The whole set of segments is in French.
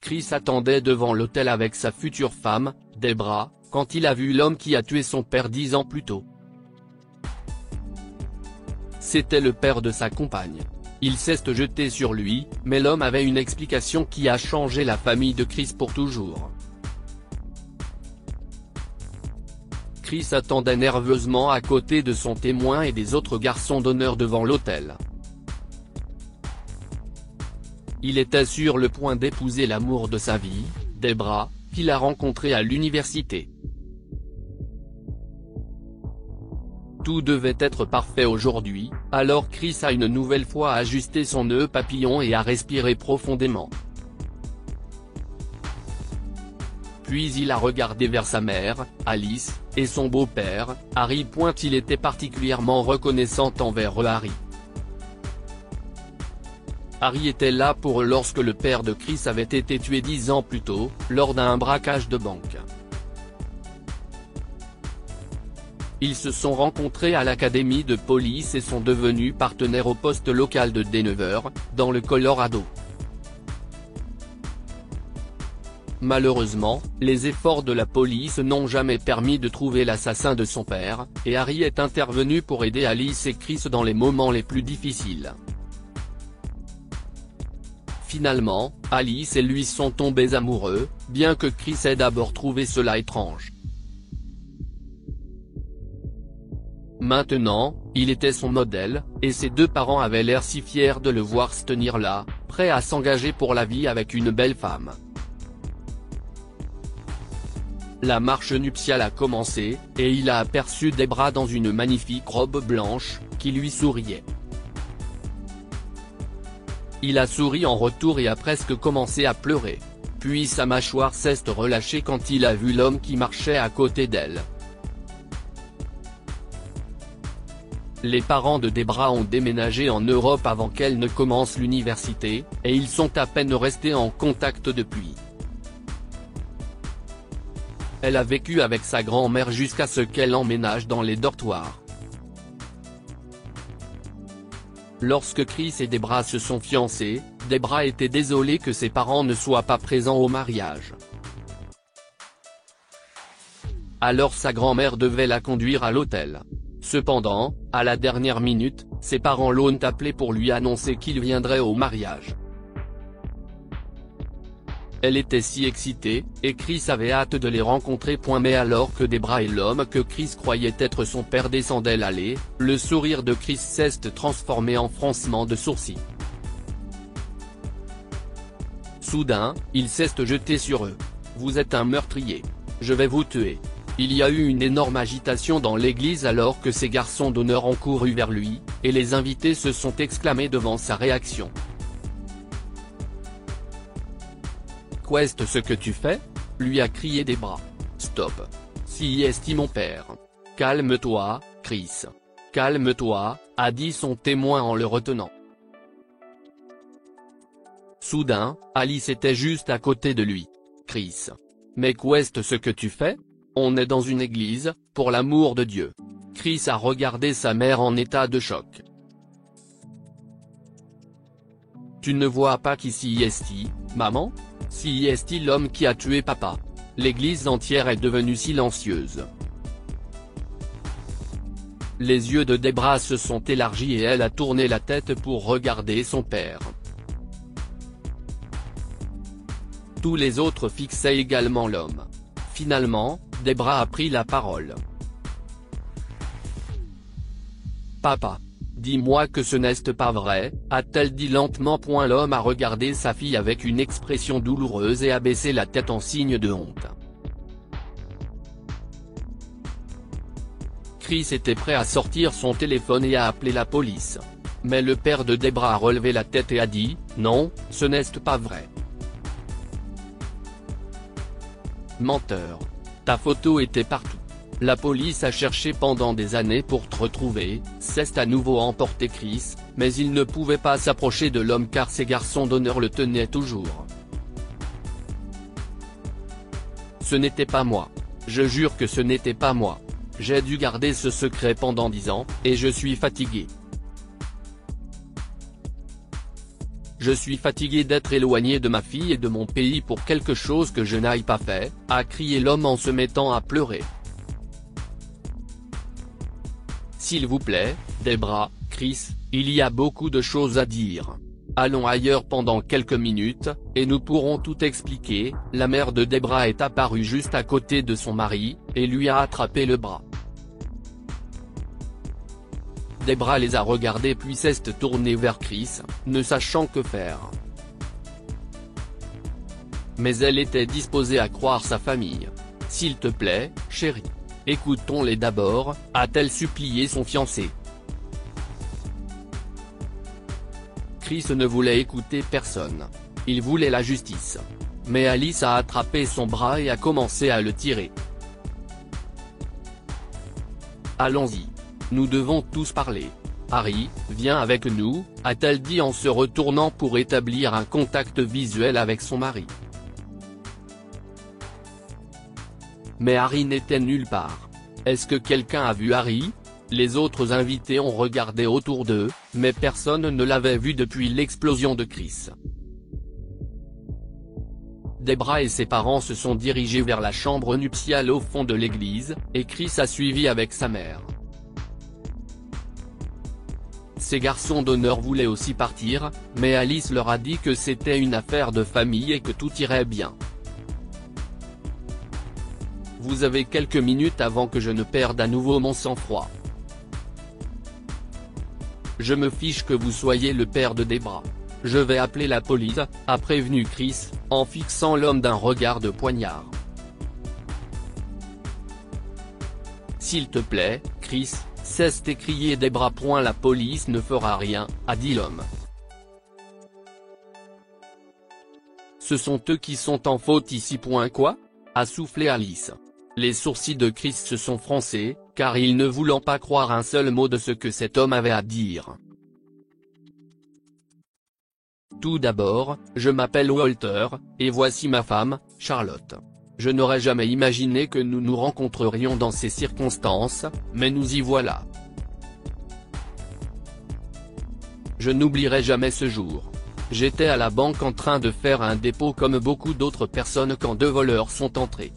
Chris attendait devant l'hôtel avec sa future femme, Debra, quand il a vu l'homme qui a tué son père 10 ans plus tôt. C'était le père de sa compagne. Il s'est jeté sur lui, mais l'homme avait une explication qui a changé la famille de Chris pour toujours. Chris attendait nerveusement à côté de son témoin et des autres garçons d'honneur devant l'hôtel. Il était sur le point d'épouser l'amour de sa vie, Debra, qu'il a rencontrée à l'université. Tout devait être parfait aujourd'hui, alors Chris a une nouvelle fois ajusté son nœud papillon et a respiré profondément. Puis il a regardé vers sa mère, Alice, et son beau-père, Harry. Il était particulièrement reconnaissant envers eux. Harry était là pour eux lorsque le père de Chris avait été tué 10 ans plus tôt, lors d'un braquage de banque. Ils se sont rencontrés à l'académie de police et sont devenus partenaires au poste local de Denver, dans le Colorado. Malheureusement, les efforts de la police n'ont jamais permis de trouver l'assassin de son père, et Harry est intervenu pour aider Alice et Chris dans les moments les plus difficiles. Finalement, Alice et lui sont tombés amoureux, bien que Chris ait d'abord trouvé cela étrange. Maintenant, il était son modèle, et ses deux parents avaient l'air si fiers de le voir se tenir là, prêt à s'engager pour la vie avec une belle femme. La marche nuptiale a commencé, et il a aperçu Debra dans une magnifique robe blanche, qui lui souriait. Il a souri en retour et a presque commencé à pleurer. Puis sa mâchoire s'est relâchée quand il a vu l'homme qui marchait à côté d'elle. Les parents de Debra ont déménagé en Europe avant qu'elle ne commence l'université, et ils sont à peine restés en contact depuis. Elle a vécu avec sa grand-mère jusqu'à ce qu'elle emménage dans les dortoirs. Lorsque Chris et Debra se sont fiancés, Debra était désolée que ses parents ne soient pas présents au mariage. Alors sa grand-mère devait la conduire à l'hôtel. Cependant, à la dernière minute, ses parents l'ont appelé pour lui annoncer qu'il viendrait au mariage. Elle était si excitée, et Chris avait hâte de les rencontrer. Mais alors que Debra et l'homme que Chris croyait être son père descendaient l'allée, le sourire de Chris s'est transformé en froncement de sourcils. Soudain, il s'est jeté sur eux. « Vous êtes un meurtrier. Je vais vous tuer ». Il y a eu une énorme agitation dans l'église alors que ces garçons d'honneur ont couru vers lui, et les invités se sont exclamés devant sa réaction. « Qu'est-ce que tu fais ?» lui a crié Debra. « Stop. Si est mon père. »« Calme-toi, Chris. Calme-toi », a dit son témoin en le retenant. Soudain, Alice était juste à côté de lui. « Chris. Mais qu'est-ce que tu fais ? On est dans une église, pour l'amour de Dieu. » Chris a regardé sa mère en état de choc. « Tu ne vois pas qui est, maman ? Si est l'homme qui a tué papa. » L'église entière est devenue silencieuse. Les yeux de Debra se sont élargis et elle a tourné la tête pour regarder son père. Tous les autres fixaient également l'homme. Finalement, Debra a pris la parole. « Papa. Dis-moi que ce n'est pas vrai », a-t-elle dit lentement. L'homme a regardé sa fille avec une expression douloureuse et a baissé la tête en signe de honte. Chris était prêt à sortir son téléphone et à appeler la police. Mais le père de Debra a relevé la tête et a dit « Non, ce n'est pas vrai. Menteur. Ta photo était partout. La police a cherché pendant des années pour te retrouver », s'est à nouveau emporté Chris, mais il ne pouvait pas s'approcher de l'homme car ses garçons d'honneur le tenaient toujours. « Ce n'était pas moi. Je jure que ce n'était pas moi. J'ai dû garder ce secret pendant 10 ans, et je suis fatigué. Je suis fatigué d'être éloigné de ma fille et de mon pays pour quelque chose que je n'aille pas fait, a crié l'homme en se mettant à pleurer. S'il vous plaît, Debra, Chris, il y a beaucoup de choses à dire. Allons ailleurs pendant quelques minutes, et nous pourrons tout expliquer. La mère de Debra est apparue juste à côté de son mari, et lui a attrapé le bras. Debra les a regardés puis s'est tournée vers Chris, ne sachant que faire. Mais elle était disposée à croire sa famille. « S'il te plaît, chérie. Écoutons-les d'abord », a-t-elle supplié son fiancé. Chris ne voulait écouter personne. Il voulait la justice. Mais Alice a attrapé son bras et a commencé à le tirer. « Allons-y. Nous devons tous parler. Harry, viens avec nous », a-t-elle dit en se retournant pour établir un contact visuel avec son mari. Mais Harry n'était nulle part. Est-ce que quelqu'un a vu Harry ? Les autres invités ont regardé autour d'eux, mais personne ne l'avait vu depuis l'explosion de Chris. Debra et ses parents se sont dirigés vers la chambre nuptiale au fond de l'église, et Chris a suivi avec sa mère. Ces garçons d'honneur voulaient aussi partir, mais Alice leur a dit que c'était une affaire de famille et que tout irait bien. Vous avez quelques minutes avant que je ne perde à nouveau mon sang-froid. Je me fiche que vous soyez le père de Debra. Je vais appeler la police, a prévenu Chris, en fixant l'homme d'un regard de poignard. S'il te plaît, Chris, cesse d'écrier Debra. La police ne fera rien, a dit l'homme. Ce sont eux qui sont en faute ici. Quoi ? A soufflé Alice. Les sourcils de Chris se sont froncés, car il ne voulant pas croire un seul mot de ce que cet homme avait à dire. Tout d'abord, je m'appelle Walter, et voici ma femme, Charlotte. Je n'aurais jamais imaginé que nous nous rencontrerions dans ces circonstances, mais nous y voilà. Je n'oublierai jamais ce jour. J'étais à la banque en train de faire un dépôt comme beaucoup d'autres personnes quand deux voleurs sont entrés.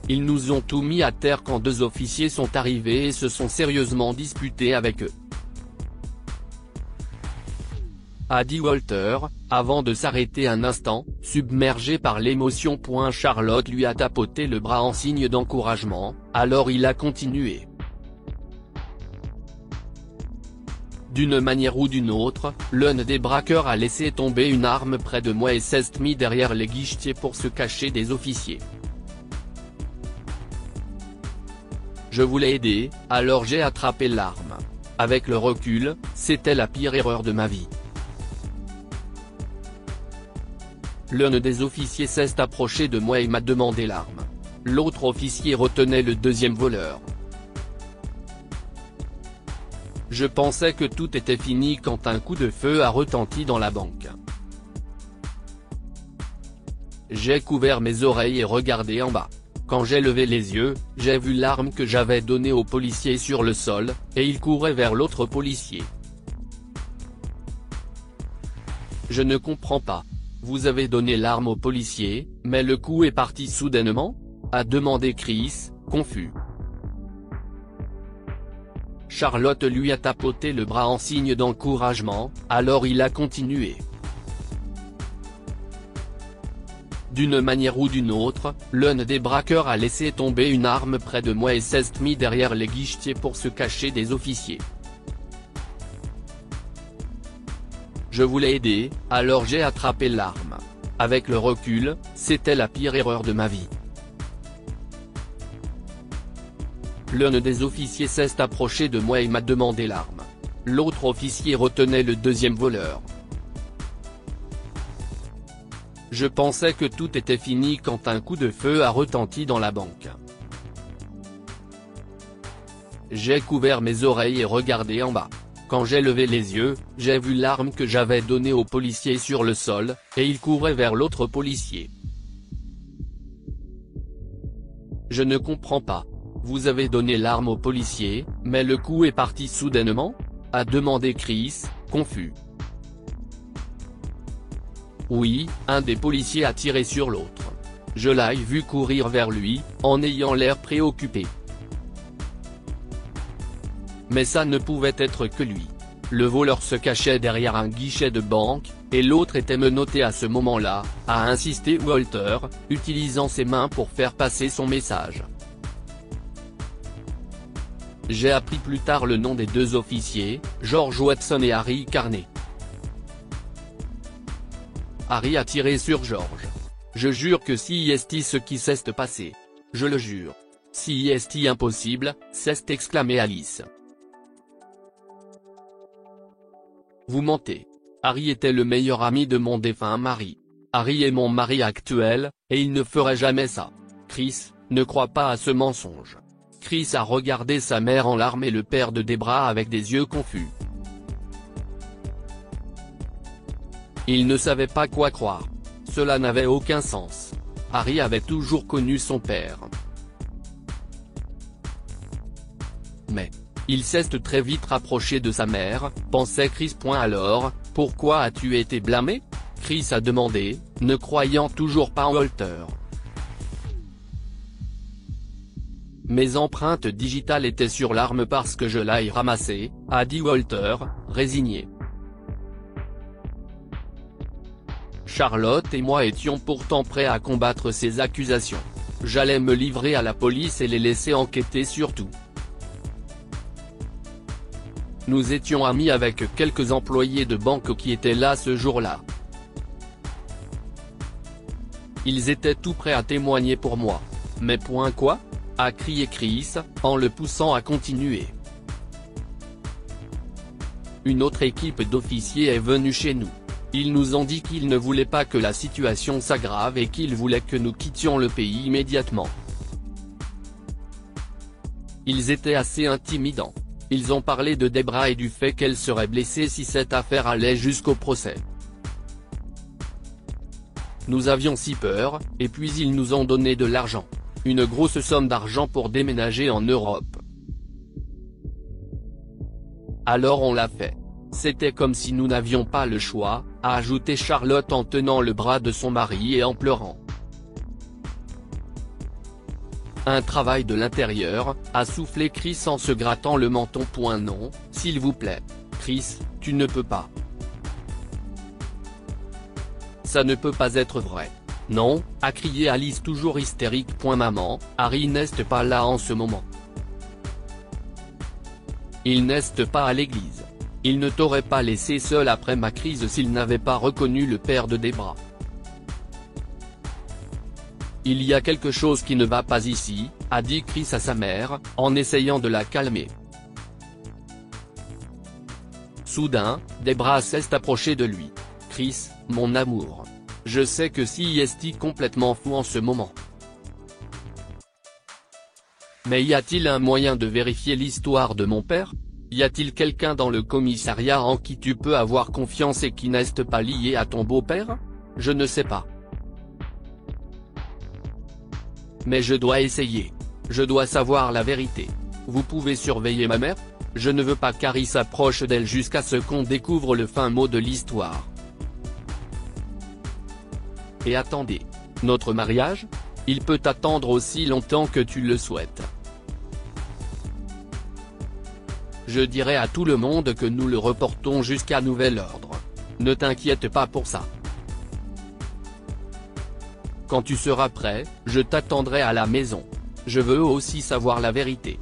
Ils nous ont tout mis à terre quand deux officiers sont arrivés et se sont sérieusement disputés avec eux. A dit Walter, avant de s'arrêter un instant, submergé par l'émotion. Charlotte lui a tapoté le bras en signe d'encouragement, alors il a continué. D'une manière ou d'une autre, l'un des braqueurs a laissé tomber une arme près de moi et s'est mis derrière les guichetiers pour se cacher des officiers. Je voulais aider, alors j'ai attrapé l'arme. Avec le recul, c'était la pire erreur de ma vie. L'un des officiers s'est approché de moi et m'a demandé l'arme. L'autre officier retenait le deuxième voleur. Je pensais que tout était fini quand un coup de feu a retenti dans la banque. J'ai couvert mes oreilles et regardé en bas. Quand j'ai levé les yeux, j'ai vu l'arme que j'avais donnée au policier sur le sol, et il courait vers l'autre policier. Je ne comprends pas. Vous avez donné l'arme au policier, mais le coup est parti soudainement ? A demandé Chris, confus. Charlotte lui a tapoté le bras en signe d'encouragement, alors il a continué. D'une manière ou d'une autre, l'un des braqueurs a laissé tomber une arme près de moi et s'est mis derrière les guichetiers pour se cacher des officiers. Je voulais aider, alors j'ai attrapé l'arme. Avec le recul, c'était la pire erreur de ma vie. L'un des officiers s'est approché de moi et m'a demandé l'arme. L'autre officier retenait le deuxième voleur. Je pensais que tout était fini quand un coup de feu a retenti dans la banque. J'ai couvert mes oreilles et regardé en bas. Quand j'ai levé les yeux, j'ai vu l'arme que j'avais donnée au policier sur le sol, et il courait vers l'autre policier. Je ne comprends pas. Vous avez donné l'arme au policier, mais le coup est parti soudainement ? A demandé Chris, confus. Oui, un des policiers a tiré sur l'autre. Je l'ai vu courir vers lui, en ayant l'air préoccupé. Mais ça ne pouvait être que lui. Le voleur se cachait derrière un guichet de banque, et l'autre était menotté à ce moment-là, a insisté Walter, utilisant ses mains pour faire passer son message. J'ai appris plus tard le nom des deux officiers, George Watson et Harry Carney. Harry a tiré sur George. Je jure que si est ce qui s'est passé. Je le jure. Si est impossible, s'est exclamé Alice. Vous mentez. Harry était le meilleur ami de mon défunt mari. Harry est mon mari actuel, et il ne ferait jamais ça. Chris, ne crois pas à ce mensonge. Chris a regardé sa mère en larmes et le père de Debra avec des yeux confus. Il ne savait pas quoi croire. Cela n'avait aucun sens. Harry avait toujours connu son père. Mais il s'est très vite rapproché de sa mère, pensait Chris. Alors, pourquoi as-tu été blâmé? Chris a demandé, ne croyant toujours pas en Walter. Mes empreintes digitales étaient sur l'arme parce que je l'ai ramassée, a dit Walter, résigné. Charlotte et moi étions pourtant prêts à combattre ces accusations. J'allais me livrer à la police et les laisser enquêter sur tout. Nous étions amis avec quelques employés de banque qui étaient là ce jour-là. Ils étaient tout prêts à témoigner pour moi. Mais point quoi? A crié Chris, en le poussant à continuer. Une autre équipe d'officiers est venue chez nous. Ils nous ont dit qu'ils ne voulaient pas que la situation s'aggrave et qu'ils voulaient que nous quittions le pays immédiatement. Ils étaient assez intimidants. Ils ont parlé de Debra et du fait qu'elle serait blessée si cette affaire allait jusqu'au procès. Nous avions si peur, et puis ils nous ont donné de l'argent. Une grosse somme d'argent pour déménager en Europe. Alors on l'a fait. C'était comme si nous n'avions pas le choix, a ajouté Charlotte en tenant le bras de son mari et en pleurant. Un travail de l'intérieur, a soufflé Chris en se grattant le menton. Non, s'il vous plaît. Chris, tu ne peux pas. Ça ne peut pas être vrai. Non, a crié Alice toujours hystérique. Maman, Harry n'est pas là en ce moment. Il n'est pas à l'église. Il ne t'aurait pas laissé seul après ma crise s'il n'avait pas reconnu le père de Debra. Il y a quelque chose qui ne va pas ici, a dit Chris à sa mère, en essayant de la calmer. Soudain, Debra s'est approchée de lui. Chris, mon amour. Je sais que si est complètement fou en ce moment. Mais y a-t-il un moyen de vérifier l'histoire de mon père? Y a-t-il quelqu'un dans le commissariat en qui tu peux avoir confiance et qui n'est pas lié à ton beau-père? Je ne sais pas. Mais je dois essayer. Je dois savoir la vérité. Vous pouvez surveiller ma mère? Je ne veux pas qu'Harry s'approche d'elle jusqu'à ce qu'on découvre le fin mot de l'histoire. Et attendez. Notre mariage? Il peut attendre aussi longtemps que tu le souhaites. Je dirai à tout le monde que nous le reportons jusqu'à nouvel ordre. Ne t'inquiète pas pour ça. Quand tu seras prêt, je t'attendrai à la maison. Je veux aussi savoir la vérité.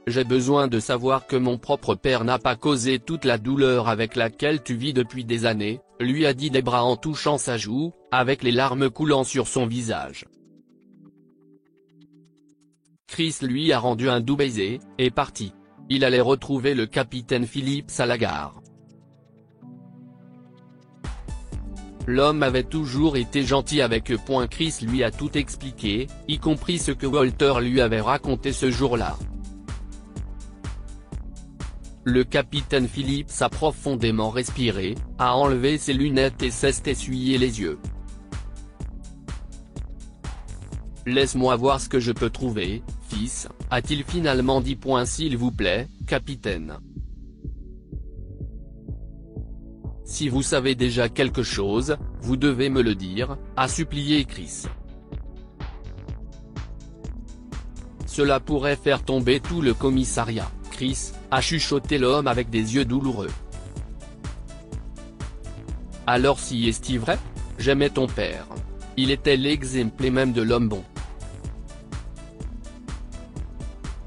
J'ai besoin de savoir que mon propre père n'a pas causé toute la douleur avec laquelle tu vis depuis des années, lui a dit Debra en touchant sa joue, avec les larmes coulant sur son visage. Chris lui a rendu un doux baiser, et parti. Il allait retrouver le capitaine Phillips à la gare. L'homme avait toujours été gentil avec eux. Chris lui a tout expliqué, y compris ce que Walter lui avait raconté ce jour-là. Le capitaine Phillips a profondément respiré, a enlevé ses lunettes et s'est essuyé les yeux. Laisse-moi voir ce que je peux trouver, fils, a-t-il finalement dit. S'il vous plaît, capitaine. Si vous savez déjà quelque chose, vous devez me le dire, a supplié Chris. Cela pourrait faire tomber tout le commissariat, Chris, a chuchoté l'homme avec des yeux douloureux. Alors si est-il vrai? J'aimais ton père. Il était l'exemple même de l'homme bon.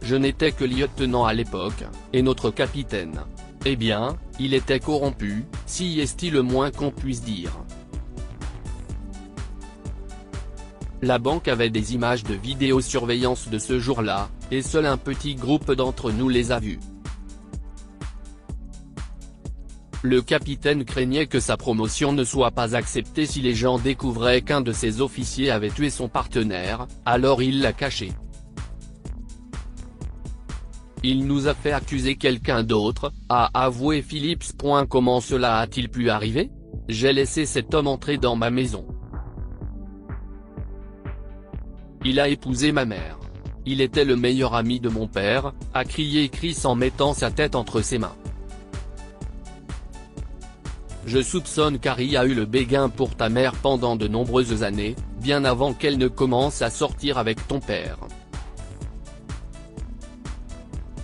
Je n'étais que lieutenant à l'époque, et notre capitaine. Eh bien, il était corrompu, si est-il le moins qu'on puisse dire. La banque avait des images de vidéosurveillance de ce jour-là, et seul un petit groupe d'entre nous les a vues. Le capitaine craignait que sa promotion ne soit pas acceptée si les gens découvraient qu'un de ses officiers avait tué son partenaire, alors il l'a caché. Il nous a fait accuser quelqu'un d'autre, a avoué Phillips. Comment cela a-t-il pu arriver? J'ai laissé cet homme entrer dans ma maison. Il a épousé ma mère. Il était le meilleur ami de mon père, a crié Chris en mettant sa tête entre ses mains. Je soupçonne qu'Harry a eu le béguin pour ta mère pendant de nombreuses années, bien avant qu'elle ne commence à sortir avec ton père.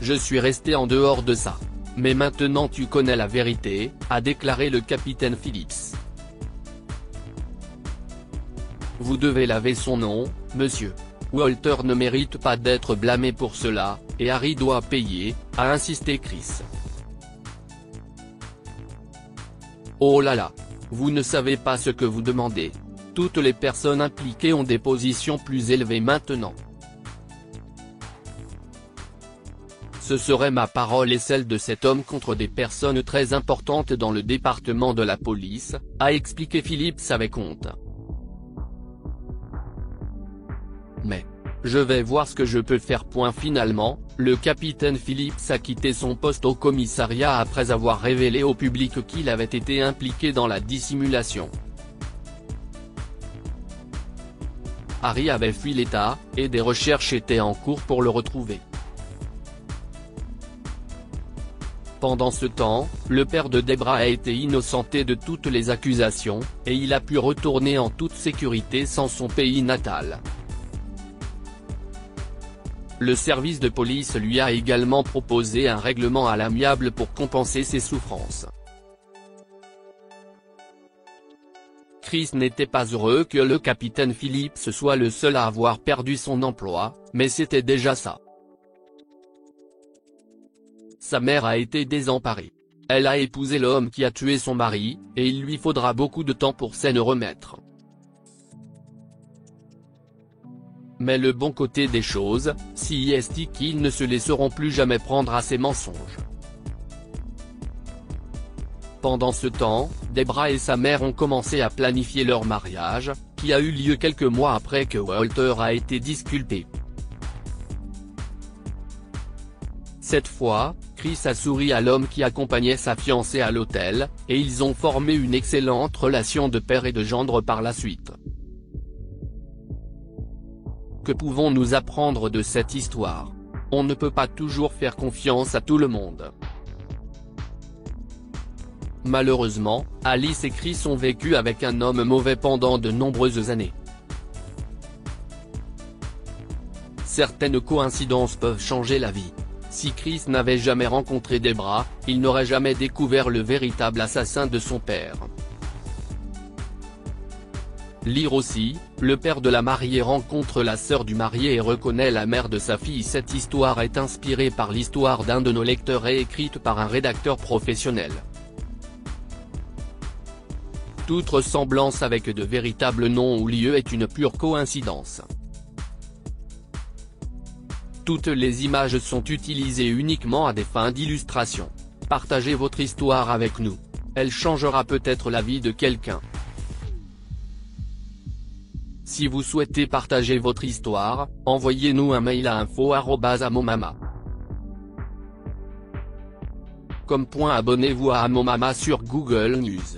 Je suis resté en dehors de ça. Mais maintenant tu connais la vérité, a déclaré le capitaine Phillips. Vous devez laver son nom, monsieur. Walter ne mérite pas d'être blâmé pour cela, et Harry doit payer, a insisté Chris. Oh là là. Vous ne savez pas ce que vous demandez. Toutes les personnes impliquées ont des positions plus élevées maintenant. Ce serait ma parole et celle de cet homme contre des personnes très importantes dans le département de la police, a expliqué Phillips avec honte. Mais je vais voir ce que je peux faire. Finalement, le capitaine Phillips a quitté son poste au commissariat après avoir révélé au public qu'il avait été impliqué dans la dissimulation. Harry avait fui l'État, et des recherches étaient en cours pour le retrouver. Pendant ce temps, le père de Debra a été innocenté de toutes les accusations, et il a pu retourner en toute sécurité sans son pays natal. Le service de police lui a également proposé un règlement à l'amiable pour compenser ses souffrances. Chris n'était pas heureux que le capitaine Phillips soit le seul à avoir perdu son emploi, mais c'était déjà ça. Sa mère a été désemparée. Elle a épousé l'homme qui a tué son mari, et il lui faudra beaucoup de temps pour s'en remettre. Mais le bon côté des choses, si est qu'ils ne se laisseront plus jamais prendre à ces mensonges. Pendant ce temps, Debra et sa mère ont commencé à planifier leur mariage, qui a eu lieu quelques mois après que Walter a été disculpé. Cette fois, Chris a souri à l'homme qui accompagnait sa fiancée à l'hôtel, et ils ont formé une excellente relation de père et de gendre par la suite. Que pouvons-nous apprendre de cette histoire? On ne peut pas toujours faire confiance à tout le monde. Malheureusement, Alice et Chris ont vécu avec un homme mauvais pendant de nombreuses années. Certaines coïncidences peuvent changer la vie. Si Chris n'avait jamais rencontré Debra, il n'aurait jamais découvert le véritable assassin de son père. Lire aussi, le père de la mariée rencontre la sœur du marié et reconnaît la mère de sa fille. Cette histoire est inspirée par l'histoire d'un de nos lecteurs et écrite par un rédacteur professionnel. Toute ressemblance avec de véritables noms ou lieux est une pure coïncidence. Toutes les images sont utilisées uniquement à des fins d'illustration. Partagez votre histoire avec nous. Elle changera peut-être la vie de quelqu'un. Si vous souhaitez partager votre histoire, envoyez-nous un mail à info@amomama.com. Abonnez-vous à Amomama sur Google News.